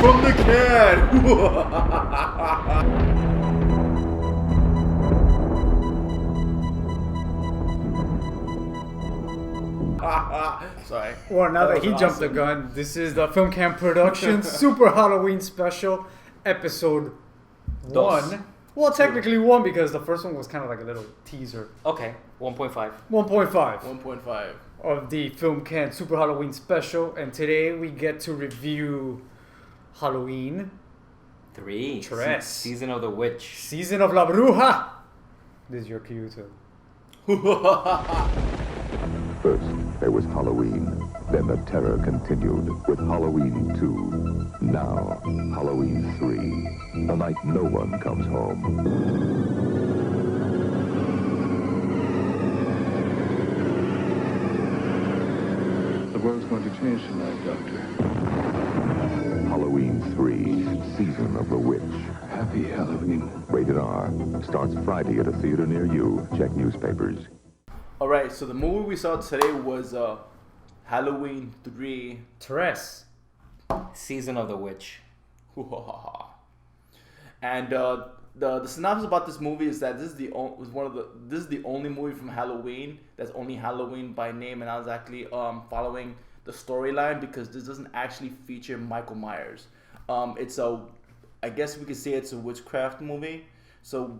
from the can. Sorry. Well, now that was he jumped the awesome. gun, this is the Film Camp Productions Super Halloween Special, episode Dos. 1. Well, technically 1 because the first one was kind of like a little teaser. Okay, 1.5. 1.5 1.5. of the Film Camp Super Halloween Special, and today we get to review Halloween 3. Tres. Season of the Witch. Season of La Bruja. This is your cue to. First, there was Halloween. Then the terror continued with Halloween 2. Now, Halloween 3. The night no one comes home. The world's going to change tonight, Doctor. Halloween 3, Season of the Witch. Happy Halloween. Rated R. Starts Friday at a theater near you. Check newspapers. Alright, so the movie we saw today was Halloween 3. Tres. Season of the Witch. And the synopsis about this movie is that this is the only movie from Halloween that's only Halloween by name and not exactly following the storyline, because this doesn't actually feature Michael Myers. I guess we could say it's a witchcraft movie. So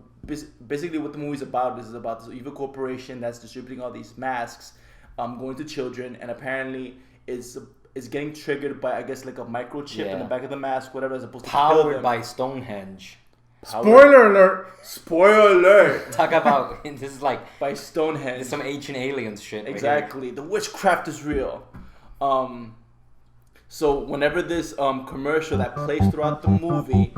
basically what the movie's about is about this evil corporation that's distributing all these masks going to children, and apparently is getting triggered by, I guess, like a microchip in the back of the mask, whatever, as opposed to kill Powered them. by Stonehenge. Spoiler alert. Spoiler alert! Talk about, this is like By Stonehenge. some ancient aliens shit. right here. Exactly. The witchcraft is real. So whenever this commercial that plays throughout the movie,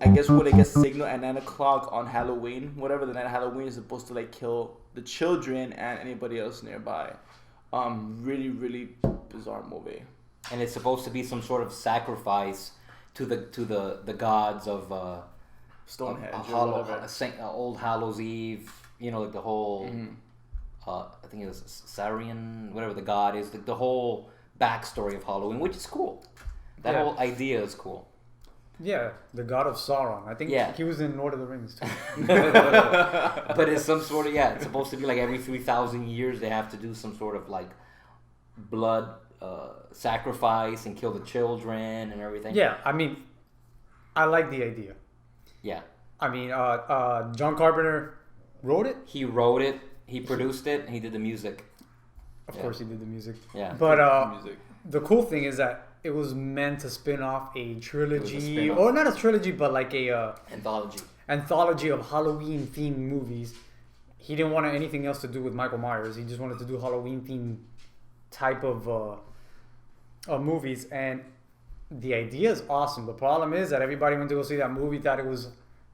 I guess when it gets signal at 9 o'clock on Halloween, whatever the night of Halloween is supposed to like kill the children and anybody else nearby. Really, really bizarre movie. And it's supposed to be some sort of sacrifice to the gods of Stonehenge Hallow, or whatever. Old Hallows Eve. You know, like the whole. I think it was Sarian, whatever the god is. The whole backstory of Halloween, which is cool. That Yeah. whole idea is cool. Yeah, the god of Sauron. I think he was in Lord of the Rings too. But it's some sort of, it's supposed to be like every 3,000 years they have to do some sort of like blood sacrifice and kill the children and everything. Yeah, I mean, I like the idea. Yeah. I mean, John Carpenter wrote it. He wrote it, he produced it, and he did the music. Of course, he did the music. Yeah. But Music. the cool thing is that it was meant to spin off a trilogy, spin-off. or not a trilogy, but like a Anthology. anthology of Halloween themed movies. He didn't want anything else to do with Michael Myers. He just wanted to do Halloween themed type of movies, and the idea is awesome. The problem is that everybody went to go see that movie, thought it was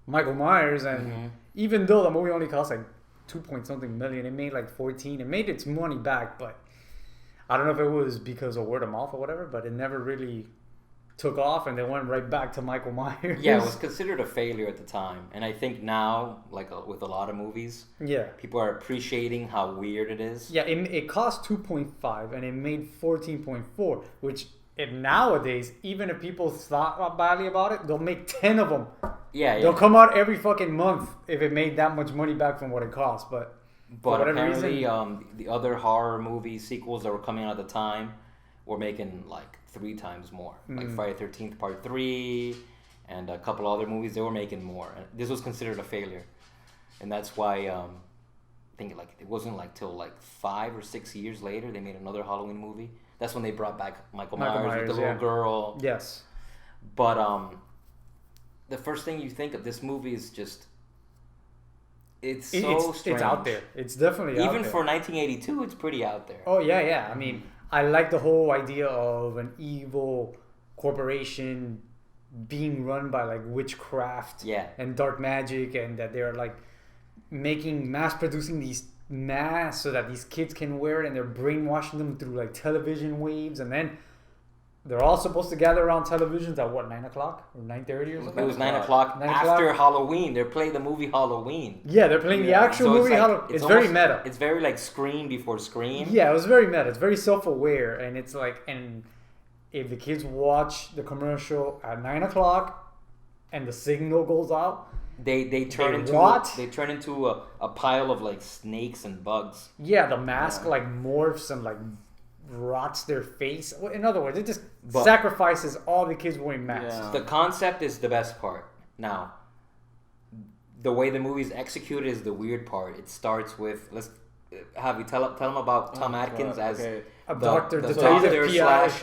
Michael Myers, and even though the movie only cost like 2-point-something million, it made like 14. It made its money back, but I don't know if it was because of word of mouth or whatever, but it never really took off, and they went right back to Michael Myers. Yeah, it was considered a failure at the time. And I think now, like with a lot of movies, Yeah. people are appreciating how weird it is. Yeah, it cost 2.5 and it made 14.4, which if nowadays, even if people thought badly about it, they'll make 10 of them. Yeah, They'll come out every fucking month if it made that much money back from what it cost. But for But whatever apparently, reason, the other horror movie sequels that were coming out at the time were making like 3 times more. Like Friday 13th Part 3 and a couple other movies, they were making more. And this was considered a failure. And that's why I think like it wasn't like till like 5 or 6 years later they made another Halloween movie. That's when they brought back Michael Myers with the little girl. yes. But the first thing you think of this movie is just it's so strange. It's out there. It's definitely out Even there. for 1982, it's pretty out there. Oh, yeah, yeah. I mean, I like the whole idea of an evil corporation being run by like witchcraft and dark magic, and that they're like mass producing these masks so that these kids can wear it, and they're brainwashing them through like television waves, and then they're all supposed to gather around televisions at what, 9 o'clock or 9:30 or something? It was 9 o'clock 9 after o'clock. Halloween. They're playing the movie Halloween. Yeah, they're playing the actual So movie. like, It's very almost- meta. It's very like Scream before Scream. Yeah, it was very meta. It's very self-aware, and it's like, and if the kids watch the commercial at 9 o'clock and the signal goes out, They turn into rot. they turn into a pile of like snakes and bugs. yeah, the mask like morphs and like rots their face. In other words, it just But- sacrifices all the kids wearing masks. Yeah. The concept is the best part. Now, the way the movie's executed is the weird part. It starts with tell them about Tom Atkins as okay. A the doctor, the detective, doctor PI. slash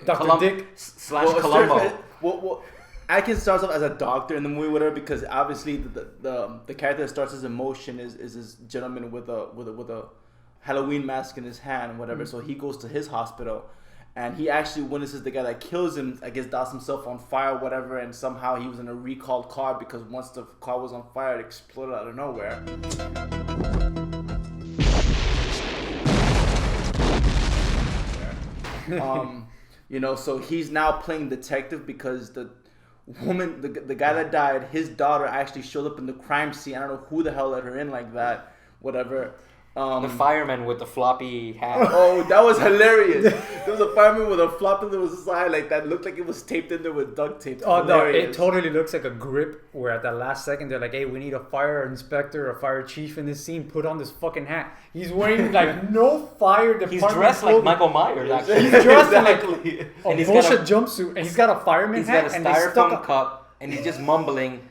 Dr. Dick. slash Columbo. Well, Atkins starts off as a doctor in the movie, whatever, because obviously the character that starts his emotion is this gentleman with a Halloween mask in his hand, whatever. So he goes to his hospital, and he actually witnesses the guy that kills him. I guess doused himself on fire, whatever, and somehow he was in a recalled car because once the car was on fire, it exploded out of nowhere. So he's now playing detective because the woman, the guy that died, his daughter actually showed up in the crime scene. I don't know who the hell let her in like that, whatever. The fireman with the floppy hat. Oh, that was hilarious. There was a fireman with a floppy that was side like that looked like it was taped in there with duct tape. Oh no, it Hilarious. totally looks like a grip where at that last second they're like, hey, we need a fire inspector, a fire chief in this scene, put on this fucking hat. He's wearing like no fire department He's dressed like clothing. Michael Myers, actually. He's dressed Exactly. in like And a he's got bullshit a- jumpsuit and he's got a fireman He's hat got a and they stuck styrofoam cup, and he's just mumbling.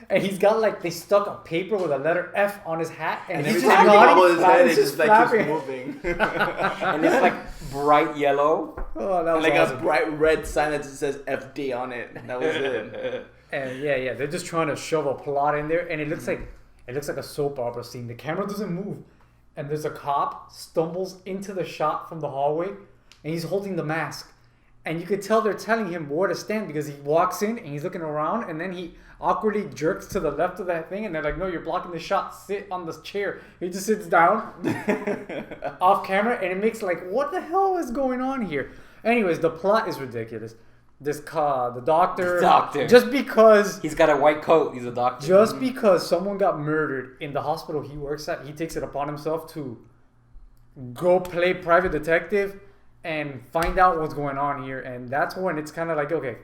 and he's got like they stuck a paper with a letter F on his hat and, And he's every just time he nodding, bobbles his head, he's it just just like keeps flapping. moving. And it's like bright yellow. Oh, that And was like awesome. a bright red sign that just says FD on it. That was it. And yeah, they're just trying to shove a plot in there, and it looks like a soap opera scene. The camera doesn't move, and there's a cop stumbles into the shot from the hallway, and he's holding the mask, and you could tell they're telling him where to stand because he walks in and he's looking around, and then he awkwardly jerks to the left of that thing, and they're like, "No, you're blocking the shot. Sit on this chair." He just sits down off camera, and it makes like, what the hell is going on here? Anyways, the plot is ridiculous. The doctor, just because He's got a white coat. He's a doctor. just because someone got murdered in the hospital he works at, he takes it upon himself to go play private detective and find out what's going on here. And that's when it's kind of like, okay,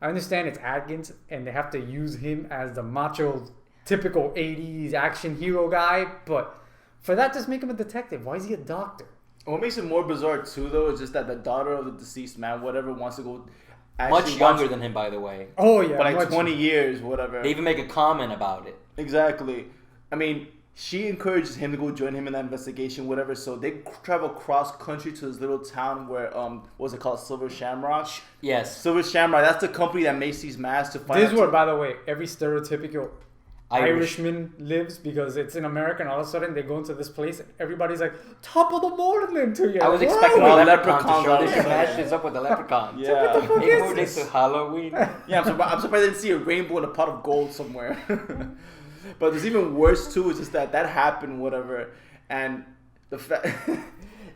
I understand it's Atkins and they have to use him as the macho, typical 80s action hero guy, but for that, just make him a detective. Why is he a doctor? What makes it more bizarre too, though, is just that the daughter of the deceased man, whatever, wants to go. Much younger than him, by the way. Oh, yeah. But like much- 20 years, whatever. They even make a comment about it. Exactly. I mean, she encourages him to go join him in that investigation, whatever. So they travel cross country to this little town where, what was it called? Silver Shamrock? Yes. Silver Shamrock, that's the company that makes these masks to find This is out. where, by the way, every stereotypical Irish. Irishman lives because it's in America, and all of a sudden they go into this place and everybody's like, top of the morning to you. I was Whoa. expecting the Well, leprechaun to leprechauns show. They are should also match there. this up with the leprechaun. Yeah. Hey, moved it to Halloween. Yeah, I'm surprised I didn't see a rainbow in a pot of gold somewhere. But there's even worse too. It's just that happened, whatever, and the fact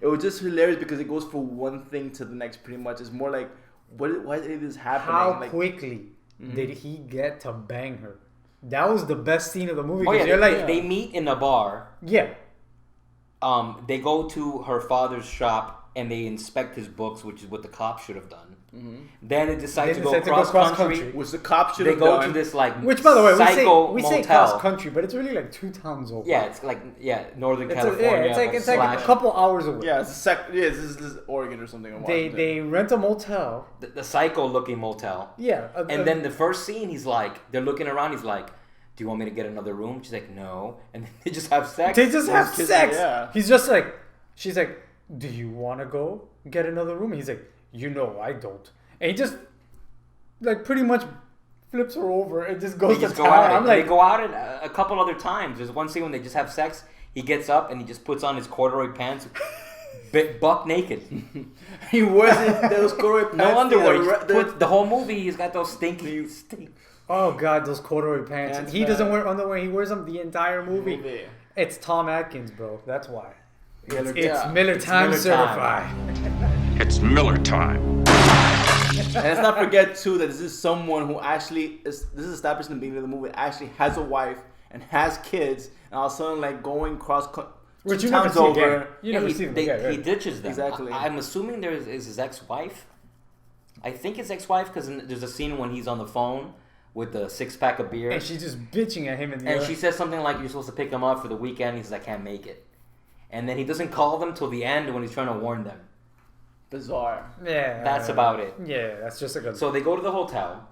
it was just hilarious because it goes from one thing to the next. Pretty much, it's more like, why is this happening? How like, quickly did he get to bang her? That was the best scene of the movie. Oh 'cause yeah, you're they, like, they meet in a bar. yeah. They go to her father's shop and they inspect his books, which is what the cops should have done. Then they decide to go cross country. which the cops should They have go done. to this like Which, by the way, psycho we say motel. cross country, but it's really like 2 towns over. Yeah, it's like Northern it's California. it's like a couple hours away. Yeah, it's this is Oregon or something. Or Washington. They rent a motel. the psycho looking motel. Yeah. And then the first scene, he's like, they're looking around. He's like, "Do you want me to get another room?" She's like, "No." And then they just have sex. they just have kids- sex. yeah. He's just like, she's like, "Do you want to go get another room?" He's like, "You know I don't." And he just like pretty much flips her over and just goes They just to go town. at it. I'm like, They go out it a couple other times. There's one scene when they just have sex. He gets up and he just puts on his corduroy pants, buck naked, He wears those corduroy pants. no underwear. He just the- puts- the whole movie, he's got those stinky. oh god, those corduroy pants. Pants He doesn't bad. wear underwear. He wears them the entire movie. movie. It's Tom Atkins, bro. That's why. Miller It's Time. Miller Time Miller certified. It's Miller time. And let's not forget too that this is someone who actually this is established in the beginning of the movie, actually has a wife and has kids, and all of a sudden like going Which two you never times see over. again. You never see them again. He right? ditches them. Exactly. I'm assuming there is his ex-wife. I think his ex-wife because there's a scene when he's on the phone with the 6-pack of beer. And she's just bitching at him in the And other. she says something like, "You're supposed to pick him up for the weekend." He says, "I can't make it." And then he doesn't call them till the end when he's trying to warn them. Bizarre. Yeah. That's about it. Yeah, that's just like a. So they go to the hotel,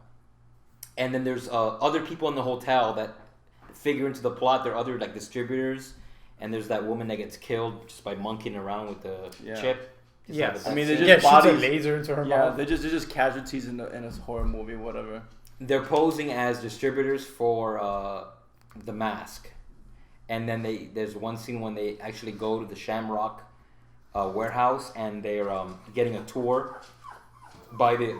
and then there's other people in the hotel that figure into the plot. There are other like distributors, and there's that woman that gets killed just by monkeying around with the chip. Just Yes. like the I mean, death they're scene. just shoots a bodies. laser into her Yeah, mouth. they're just casualties in a horror movie, whatever. They're posing as distributors for the Mask, and then there's one scene when they actually go to the Shamrock warehouse and they're getting a tour by the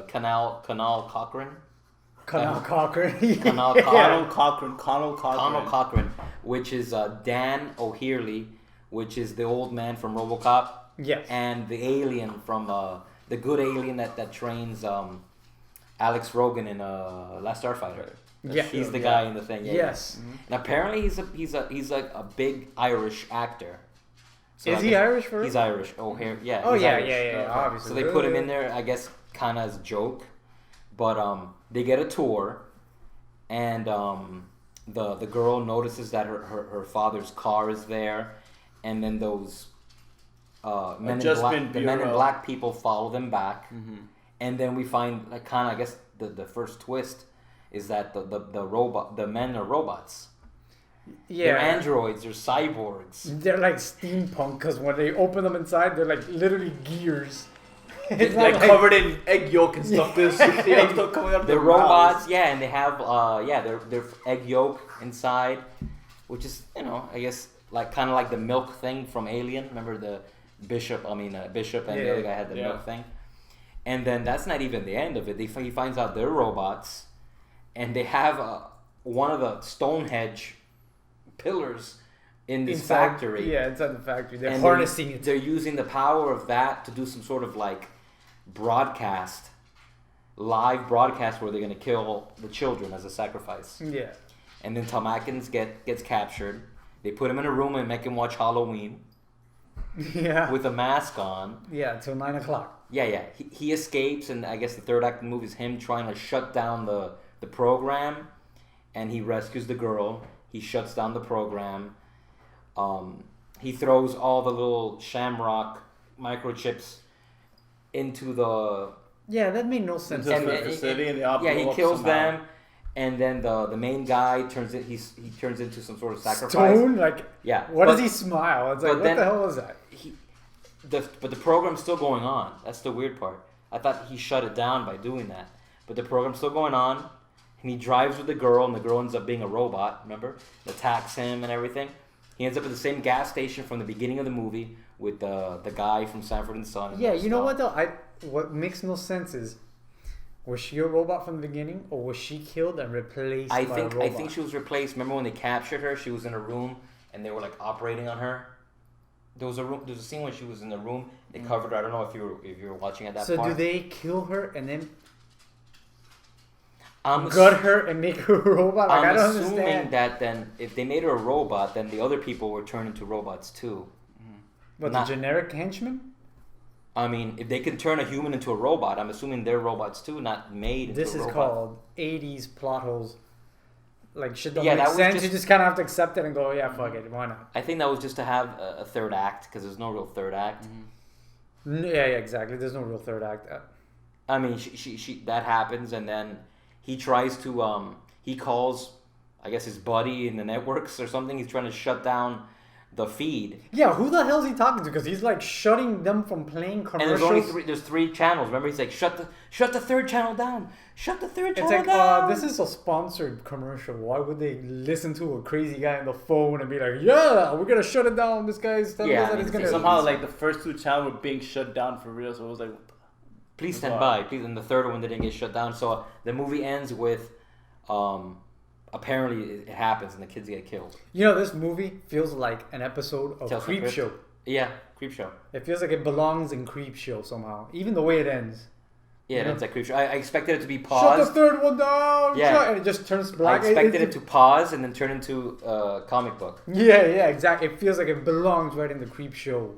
Canal Cochran. Conal Cochran. Conal Connell Cochran. Cochran. Conal Cochran, which is Dan O'Herlihy, which is the old man from RoboCop, Yes. and the alien from the good alien that trains Alex Rogan in Last Starfighter. Yeah. He's the guy in the thing. Yeah, Yes. yeah. And apparently he's like a big Irish actor. So Is I he guess Irish for real? He's Irish. O'Hare. Yeah. Oh he's yeah, Irish. yeah, obviously. So they put him in there, I guess, kind of as a joke. But they get a tour, and the girl notices that her father's car is there, and then those men in black people follow them back, and then we find like kind of I guess the first twist is that the men are robots. Yeah. They're androids. They're cyborgs. They're like steampunk because when they open them inside, they're like literally gears. It's Like not covered in egg yolk and stuff. This stuff coming out of They're their robots, mouths. yeah, and they have they're egg yolk inside, which is I guess like kind of like the milk thing from Alien. Remember the Bishop and the other guy had the milk thing. And then that's not even the end of it. He finds out they're robots, and they have one of the Stonehenge pillars in this factory. Yeah, inside the factory. They're And harnessing it. They're using the power of that to do some sort of like live broadcast where they're gonna kill the children as a sacrifice. Yeah. And then Tom Atkins gets captured. They put him in a room and make him watch Halloween Yeah. with a mask on. Yeah, till 9 o'clock. Yeah. He escapes, and I guess the third act of the movie is him trying to shut down the program, and he rescues the girl. He shuts down the program. He throws all the little Shamrock microchips into the Yeah, that made no sense. Into And- the and- facility and they yeah, blow he up kills somehow. them, and then the main guy turns into some sort of sacrifice. Stone? Like, Yeah. what but does he smile? It's like, but what then- the hell is that? But the program's still going on. That's the weird part. I thought he shut it down by doing that, but the program's still going on, and he drives with the girl, and the girl ends up being a robot. Remember, attacks him and everything. He ends up at the same gas station from the beginning of the movie with the guy from Sanford and Son. and Yeah, that you know stuff. what though? What makes no sense is, was she a robot from the beginning, or was she killed and replaced by a robot? I think she was replaced. Remember when they captured her? She was in a room and they were like operating on her. There was a scene when she was in the room. They covered her. I don't know if you were watching at that So part. do they kill her and then I'm gut her and make her a robot? Like, I I'm don't assuming understand. that then if they made her a robot, then the other people were turned into robots too. But not- the generic henchman? I mean, if they can turn a human into a robot, I'm assuming they're robots too, not made into This a is robot. called 80s plot holes. Like, shit don't Yeah, make that was sense. just- You just kind of have to accept it and go, yeah, fuck it. Why not? I think that was just to have a third act because there's no real third act. Yeah, exactly. There's no real third act. I mean, she that happens, and then he tries to he calls, I guess, his buddy in the networks or something. He's trying to shut down the feed. Yeah, who the hell is he talking to? Because he's like shutting them from playing And commercials. there's three channels. Remember, he's like, shut the third channel down. Shut the third It's channel like, down. this is a sponsored commercial. Why would they listen to a crazy guy on the phone and be like, yeah, we're going to shut it down. This guy's telling Yeah, us I that mean, he's going to... Somehow, like the first two channels were being shut down for real, so it was like, what the Please stand by. Please, and the third one didn't get shut down. So the movie ends with, apparently it happens and the kids get killed. You know, this movie feels like an episode of Tales from Creep Crypt. Show. Yeah, Creep Show. It feels like it belongs in Creep Show somehow. Even the way it ends. Yeah, that's like Creepshow. I expected it to be Shut paused. the third one down. Yeah. Shut, and it just turns I black. expected it to pause and then turn into a comic book. Yeah, exactly. It feels like it belongs right in the Creepshow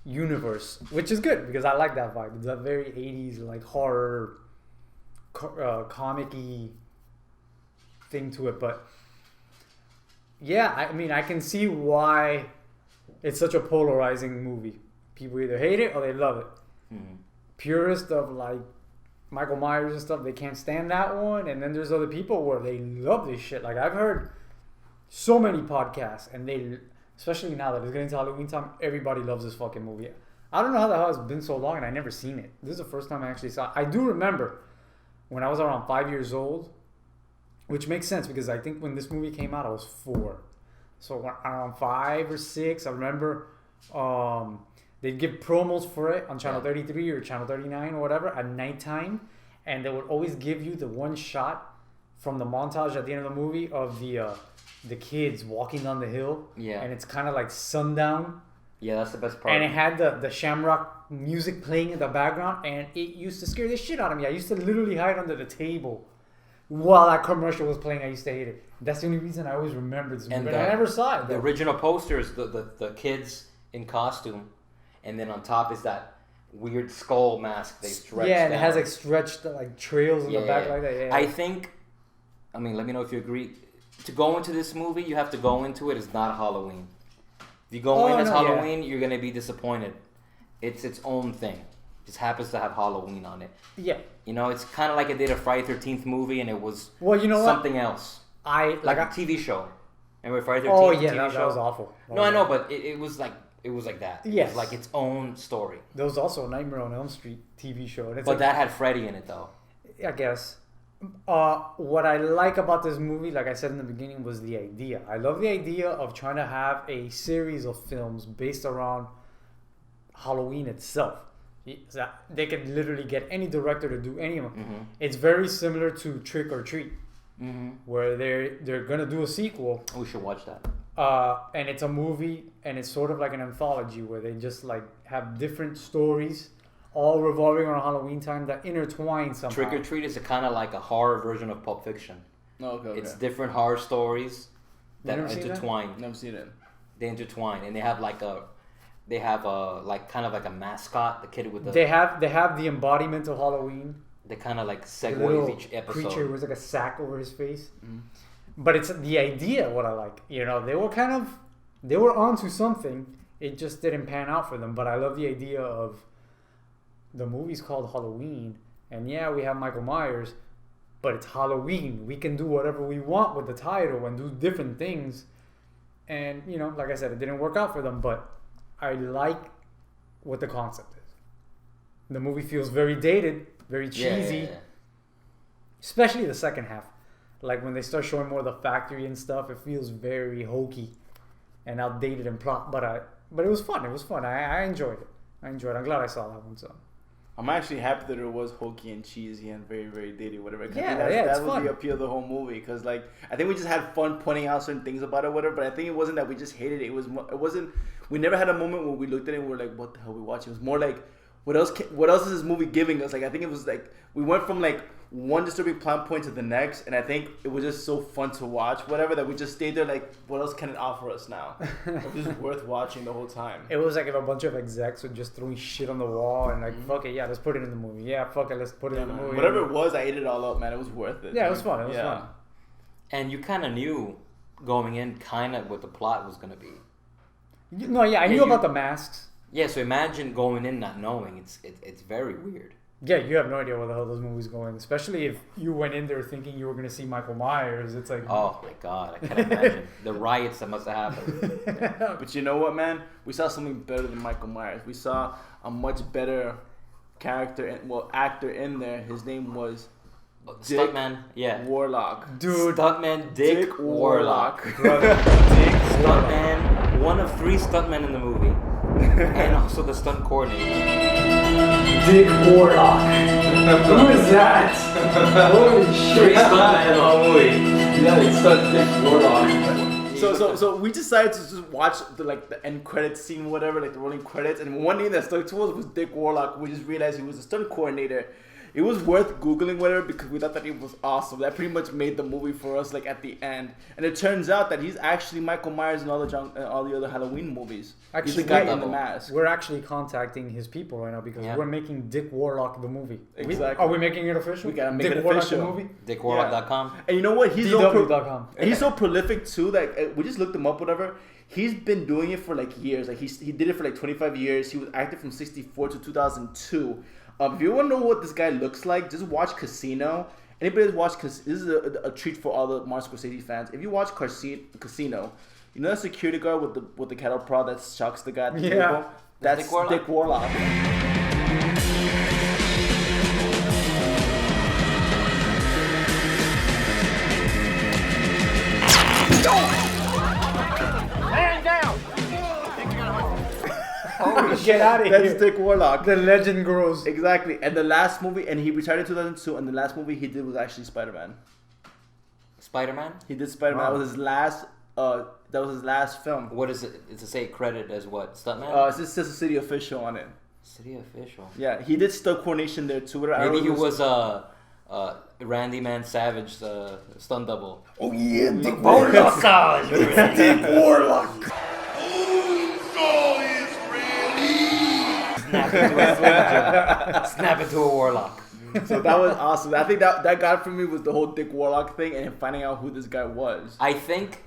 universe, which is good because I like that vibe. It's that very 80s like horror, comic-y thing to it. But yeah, I mean, I can see why it's such a polarizing movie. People either hate it or they love it. Purists of like Michael Myers and stuff, they can't stand that one. And then there's other people where they love this shit. Like I've heard so many podcasts, and they, especially now that it's getting to Halloween time, everybody loves this fucking movie. I don't know how the hell it's been so long and I never seen it. This is the first time I actually saw it. I do remember when I was around 5 years old, which makes sense because I think when this movie came out, I was 4. So around 5 or 6, I remember they'd give promos for it on Channel 33 or Channel 39 or whatever at nighttime. And they would always give you the one shot from the montage at the end of the movie of the kids walking down the hill. Yeah. And it's kind of like sundown. Yeah, that's the best part. And it had the Shamrock music playing in the background. And it used to scare the shit out of me. I used to literally hide under the table while that commercial was playing. I used to hate it. That's the only reason I always remember this movie. And I never saw it. The original posters, the kids in costume. And then on top is that weird skull mask they stretch. Yeah, and down. it has like stretched like trails in the back like that. Yeah. I think, I mean, let me know if you agree. To go into this movie, you have to go into it as not Halloween. If you go in as Halloween, you're gonna be disappointed. It's its own thing. It just happens to have Halloween on it. Yeah. You know, it's kind of like it did a Friday 13th movie, and it was something else. Like a TV show. Remember Friday 13th? Oh yeah, TV that was awful. No, I know, but it was like. It was like that. Yes. It was like its own story. There was also a Nightmare on Elm Street TV show. And it's but that had Freddy in it, though. I guess. What I like about this movie, like I said in the beginning, was the idea. I love the idea of trying to have a series of films based around Halloween itself. They can literally get any director to do any of them. Mm-hmm. It's very similar to Trick or Treat, where they're gonna do a sequel. We should watch that. And it's a movie, and it's sort of like an anthology where they just like have different stories, all revolving around Halloween time that intertwine somehow. Trick or Treat is kind of like a horror version of Pulp Fiction. Oh, okay. It's different horror stories that intertwine. Never seen it. They intertwine, and they have like kind of like a mascot, the kid with the. They have the embodiment of Halloween. They kind of like segues each episode. Creature was like a sack over his face. Mm-hmm. But it's the idea what I like. You know, they were onto something. It just didn't pan out for them. But I love the idea of the movie's called Halloween. And yeah, we have Michael Myers, but it's Halloween. We can do whatever we want with the title and do different things. And, you know, like I said, it didn't work out for them. But I like what the concept is. The movie feels very dated, very cheesy. Yeah. Especially the second half. Like when they start showing more of the factory and stuff, it feels very hokey and outdated in plot. But it was fun. It was fun. I enjoyed it. I'm glad I saw that one. So I'm actually happy that it was hokey and cheesy and very, very dated, whatever. That was the appeal of the whole movie. Because like I think we just had fun pointing out certain things about it, whatever. But I think it wasn't that we just hated it. It wasn't. We never had a moment where we looked at it and we were like, "What the hell are we watching?" It was more like, "What else is this movie giving us?" Like I think it was like we went from like one disturbing plot point to the next, and I think it was just so fun to watch, whatever, that we just stayed there like, what else can it offer us now? It was just worth watching the whole time. It was like if a bunch of execs were just throwing shit on the wall and like, fuck it, yeah, let's put it in the movie. Yeah, fuck it, let's put it in the movie. Whatever it was, I ate it all up, man. It was worth it. Yeah, it was fun. It was fun. And you kind of knew going in kind of what the plot was going to be. No, yeah, I knew about the masks. Yeah, so imagine going in not knowing. It's very weird. Yeah, you have no idea where the hell those movies going. Especially if you went in there thinking you were going to see Michael Myers. It's like... Oh, my God. I can't imagine. The riots that must have happened. But you know what, man? We saw something better than Michael Myers. We saw a much better actor in there. His name was... Stuntman, yeah. Warlock. Dude. Stuntman Dick Warlock. Brother. Dick Stuntman. One of 3 stuntmen in the movie. And also the stunt coordinator. Dick Warlock. Who is that? Holy shit. 3 stuntmen in the whole movie. Yeah, it's stunt Dick Warlock. So we decided to just watch the end credits scene, whatever, like the rolling credits, and one name that stuck to us was Dick Warlock. We just realized he was a stunt coordinator. it was worth googling whatever because we thought that it was awesome. That pretty much made the movie for us like at the end. And it turns out that he's actually Michael Myers in all the other Halloween movies. Actually, he's the guy wait, in the mask. We're actually contacting his people right now because Yeah. we're making Dick Warlock the movie. Exactly. Are we making it official? We gotta make Dick it Warlock official. the movie. DickWarlock.com. And you know what? He's so DW.com. and he's so prolific too. Like we just looked him up, whatever. He's been doing it for like years. Like he did it for like 25 years. He was active from 1964 to 2002. If you want to know what this guy looks like, just watch Casino. Anybody that's watched this is a treat for all the Martin Scorsese fans. If you watch Casino, you know the security guard with the cattle prod that shocks the guy at the table? That's Dick Warlock? Dick Warlock. Get out of That's here. Dick Warlock. The legend grows. Exactly. And the last movie, and he retired in 2002, and the last movie he did was actually Spider-Man. Spider-Man? He did Spider-Man. Wow. That was his last. That was his last film. What is it? It's to say credit as what? Stuntman? It just says the city official on it. City official. Yeah, he did stunt coordination there too. Maybe he was Randy Man Savage stunt double. Oh yeah, Dick Warlock. Dick Warlock. Snap into a Slim Jim. Snap into a warlock. So that was awesome. I think that got it for me was the whole Dick Warlock thing and finding out who this guy was. I think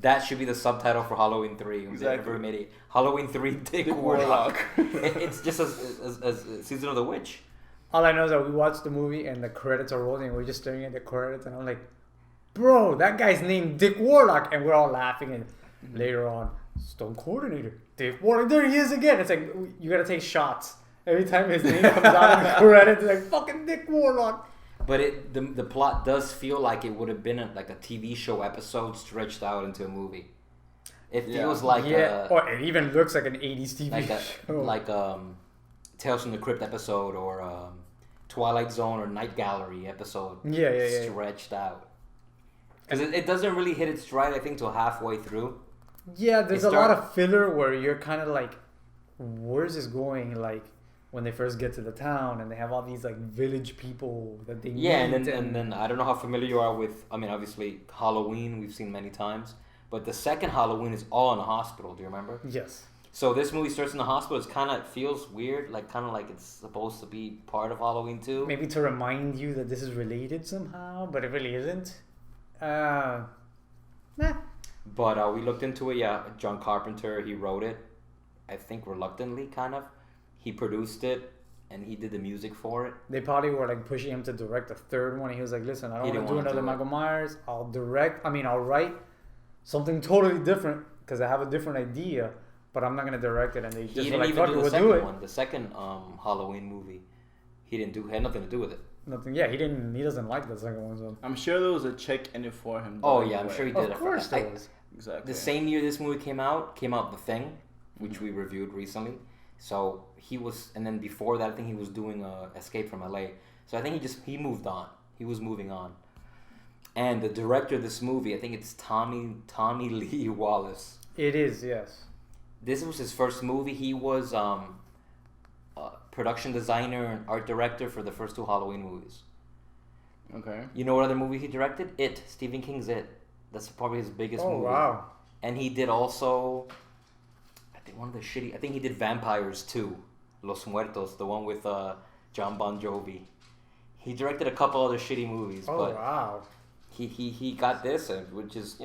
that should be the subtitle for Halloween 3. Exactly. Halloween 3 Dick Warlock. It's just as Season of the Witch. All I know is that we watched the movie and the credits are rolling and we're just staring at the credits and I'm like, bro, that guy's named Dick Warlock, and we're all laughing. And later on, stunt coordinator Dick Warlock, there he is again. It's like you gotta take shots every time his name comes out in the credits. It's like fucking Dick Warlock. But the plot does feel like it would have been like a TV show episode stretched out into a movie. It feels like or it even looks like an 80s TV show. like Tales from the Crypt episode or Twilight Zone or Night Gallery episode. Yeah. Stretched out. Because it doesn't really hit its stride, I think, till halfway through. Yeah, there's a lot of filler where you're kind of like, where's this going? Like when they first get to the town and they have all these like village people that they meet. And then I don't know how familiar you are with. I mean, obviously Halloween we've seen many times, but the second Halloween is all in a hospital. Do you remember? Yes. So this movie starts in the hospital. It feels weird, like kind of like it's supposed to be part of Halloween too. Maybe to remind you that this is related somehow, but it really isn't. Nah. But we looked into it. Yeah, John Carpenter, he wrote it. I think reluctantly, kind of. He produced it, and he did the music for it. They probably were like pushing him to direct a third one. He was like, "Listen, I don't want to do another Michael Myers. I'll write something totally different because I have a different idea, but I'm not gonna direct it." And they just He were didn't like, even "Fuck it, do the we'll second do it." one. The second Halloween movie, had nothing to do with it. Nothing. Yeah, he didn't. He doesn't like the second one. So. I'm sure there was a check in it for him. Oh yeah, I'm sure he did. Of course there was. Exactly. The same year this movie came out The Thing, which we reviewed recently. So he was, and then before that, I think he was doing Escape from LA. So I think he moved on. He was moving on. And the director of this movie, I think it's Tommy Lee Wallace. It is, yes. This was his first movie. He was production designer and art director for the first two Halloween movies. Okay. You know what other movie he directed? It. Stephen King's It. That's probably his biggest movie. Oh, wow. And he did also, I think he did Vampires 2, Los Muertos, the one with John Bon Jovi. He directed a couple other shitty movies, Oh, but wow. he got this, which is,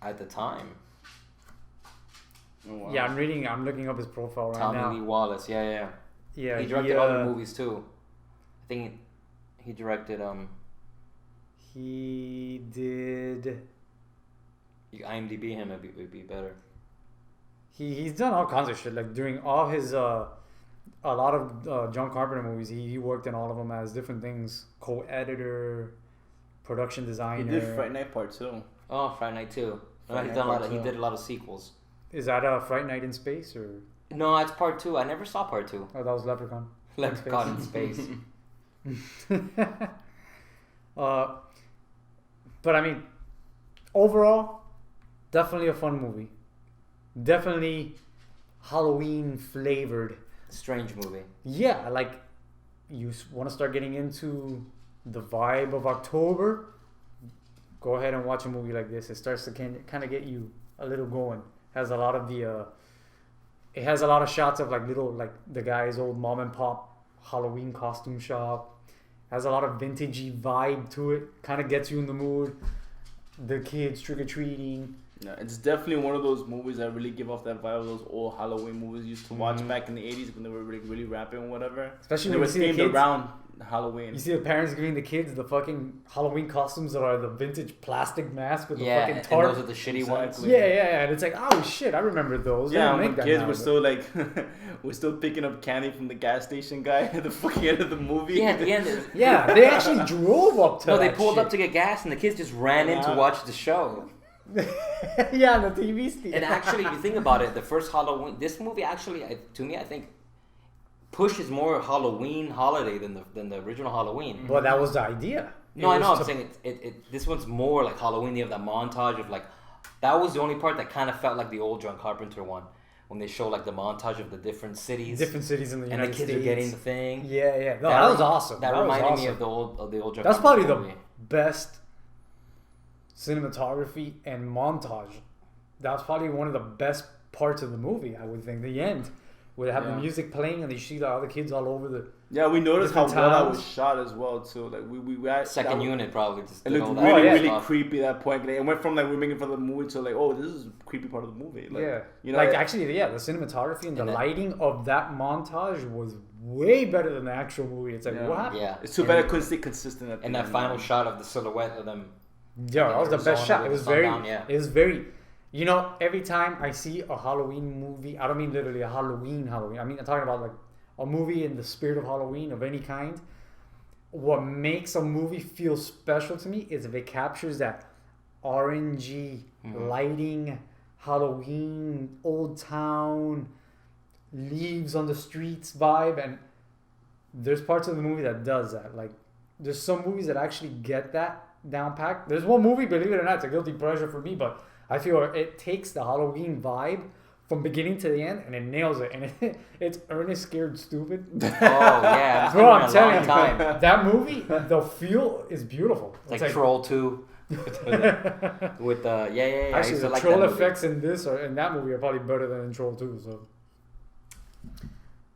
at the time. Oh, wow. Yeah, I'm looking up his profile right now. Tommy Lee Wallace, yeah. Yeah, He directed other movies too. I think he directed He did. You IMDb him, it would be better. He's done all kinds of shit. Like during all his a lot of John Carpenter movies, he worked in all of them as different things: co-editor, production designer. He did Fright Night Part 2. Oh, Friday Night 2. No, Friday he Night did a lot of sequels. Is that a Fright Night in Space or? No, that's Part 2. I never saw Part 2. Oh, that was Leprechaun. Leprechaun in Space. But I mean, overall, definitely a fun movie. Definitely Halloween flavored. Strange movie. Yeah, like you want to start getting into the vibe of October, go ahead and watch a movie like this. It starts to kind of get you a little going. Has a lot of it has a lot of shots of like little, like the guy's old mom and pop Halloween costume shop. Has a lot of vintagey vibe to it. Kind of gets you in the mood. The kids trick or treating. Yeah, it's definitely one of those movies that really give off that vibe of those old Halloween movies you used to watch back in the 80s when they were really rapping or whatever. Especially when when they you were see the themed kids around Halloween. You see the parents giving the kids the fucking Halloween costumes that are the vintage plastic mask with the Yeah, fucking and tarp. those are the shitty ones. Exactly. Yeah, and it's like, oh shit, I remember those. They Yeah, don't when make that kids now, were but- still like, we're still picking up candy from the gas station guy at the fucking end of the movie. Yeah, at the end. Yeah, they actually drove up to No, they that pulled shit. up to get gas, and the kids just ran in to Yeah. watch the show. Yeah, the TV stand. And actually, if you think about it, the first Halloween, this movie actually, to me, I think, pushes more Halloween holiday than the original Halloween. Well, that was the idea. No, I It know. was I'm saying this one's more like Halloween. You have that montage of like, that was the only part that kind of felt like the old John Carpenter one, when they show like the montage of the different cities, different cities in the and United the kids States. are getting the thing. Yeah. No, that was awesome. That was reminded me awesome. of the old John That's Carpenter probably the movie. best cinematography and montage. That's probably one of the best parts of the movie, I would think. The end, where they have the Yeah. music playing and they see the other kids all over the. Yeah, we noticed how Different well that towns. was shot as well too. Like we had, Second that, unit probably just It did looked all that really, yeah. really stuff. creepy at that point. Like, it went from like we're making fun of the movie to like, oh, this is a creepy part of the movie. Like, Yeah, you know, like it- actually, yeah, the cinematography and the And that- lighting of that montage was way better than the actual movie. It's like, Yeah. what happened? Yeah, it's too and, bad it couldn't stay consistent. At And the that end, final man. shot of the silhouette of them. Yeah, that was the best Arizona shot. with It was the sun very, down, yeah. it was very. You know, every time I see a Halloween movie, I don't mean literally a Halloween. I mean, I'm talking about like a movie in the spirit of Halloween of any kind. What makes a movie feel special to me is if it captures that orangey lighting, Halloween, old town, leaves on the streets vibe, and there's parts of the movie that does that. Like, there's some movies that actually get that down packed. There's one movie, believe it or not, it's a guilty pleasure for me, but I feel it takes the Halloween vibe from beginning to the end and it nails it. And it's Ernest Scared Stupid. Oh yeah, Bro, I'm it's been a telling long you, time. that movie, the feel is beautiful. It's like Troll 2 with yeah. I Actually, used to the like troll that movie. effects in this or in that movie are probably better than in Troll 2. So,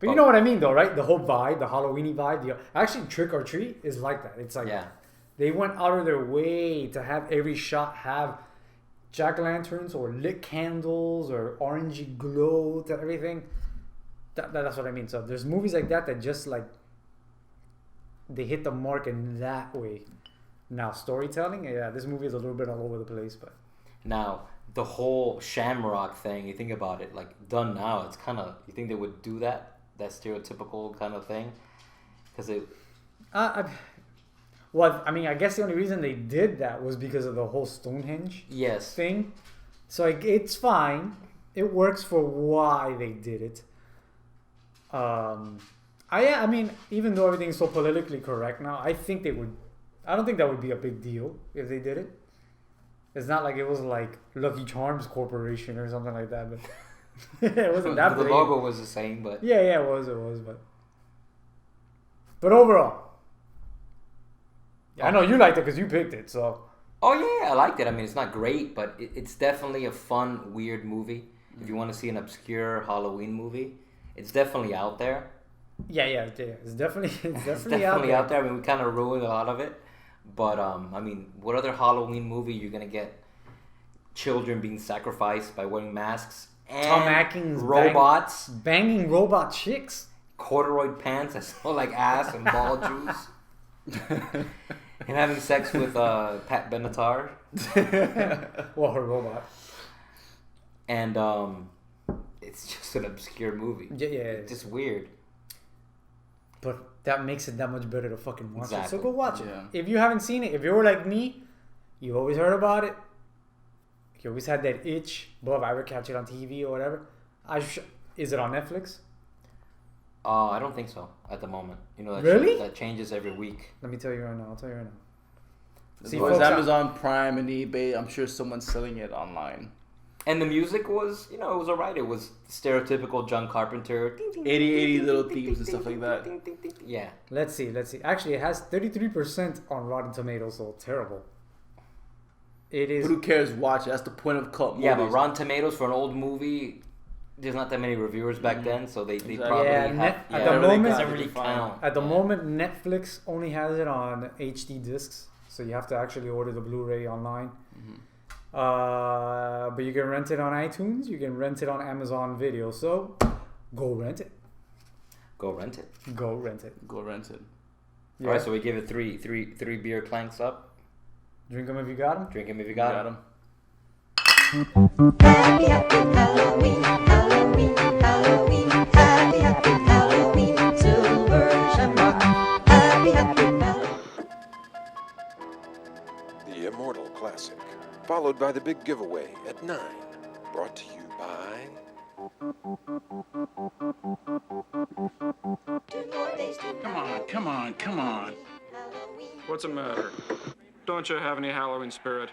but you know what I mean, though, right? The whole vibe, the Halloweeny vibe. Actually, Trick or Treat is like that. It's like Yeah, they went out of their way to have every shot have jack-o'-lanterns or lit candles or orangey glow to everything. That's what I mean. So there's movies like that that just like they hit the mark in that way. Now storytelling, yeah, this movie is a little bit all over the place, but now the whole Shamrock thing. You think about it, like done now. It's kind of, you think they would do that stereotypical kind of thing? Because it. well, I mean, I guess the only reason they did that was because of the whole Stonehenge Yes. thing. So like, it's fine. It works for why they did it. I mean, even though everything's so politically correct now, I think they would. I don't think that would be a big deal if they did it. It's not like it was like Lucky Charms Corporation or something like that, but it wasn't that The big. logo was the same, but Yeah, it was, but overall, I know you liked it because you picked it. So oh yeah, I liked it. I mean, it's not great, but it's definitely a fun, weird movie. If you want to see an obscure Halloween movie, it's definitely out there. yeah, it's definitely It's definitely out there. I mean, we kind of ruined a lot of it, but I mean, what other Halloween movie you're gonna get children being sacrificed by wearing masks and Tom Atkins robots, banging robot chicks. corduroy pants that smell like ass and ball juice, and having sex with Pat Benatar, Well, her robot. and it's just an obscure movie. Yeah. It's just weird. But that makes it that much better to fucking watch it. So Exactly. go watch Yeah. it. If you haven't seen it, if you're like me, you've always heard about it. You always had that itch. But if I ever catch it on TV or whatever, is it on Netflix? I don't think so at the moment. You know, Really? that changes every week. Let me tell you right now. I'll tell you right now. See, Well, it's folks, Amazon Prime and eBay. I'm sure someone's selling it online. And the music was, it was alright. It was stereotypical John Carpenter. 80 little themes and stuff like that. Yeah. Let's see. Actually, it has 33% on Rotten Tomatoes, so terrible. It is. But who cares? Watch it. That's the point of cult movies. Yeah, but Rotten Tomatoes for an old movie, there's not that many reviewers back then, so they Exactly. probably Yeah, have... at the it moment- doesn't really count. At the moment, Netflix only has it on HD discs, so you have to actually order the Blu-ray online. But you can rent it on iTunes. You can rent it on Amazon Video. So, go rent it. Go rent it. Go rent it. Go rent it. Yeah. Alright, so we give it three beer clanks up. Drink them if you got them. Drink 'em if you got 'em. Happy, happy Halloween, Halloween, Halloween. Happy, happy Halloween, Silver Shamrock. Happy, happy Halloween. The Immortal Classic, followed by the big giveaway at 9. Brought to you by... 2 more days to Come on. Halloween. What's the matter? Don't you have any Halloween spirit?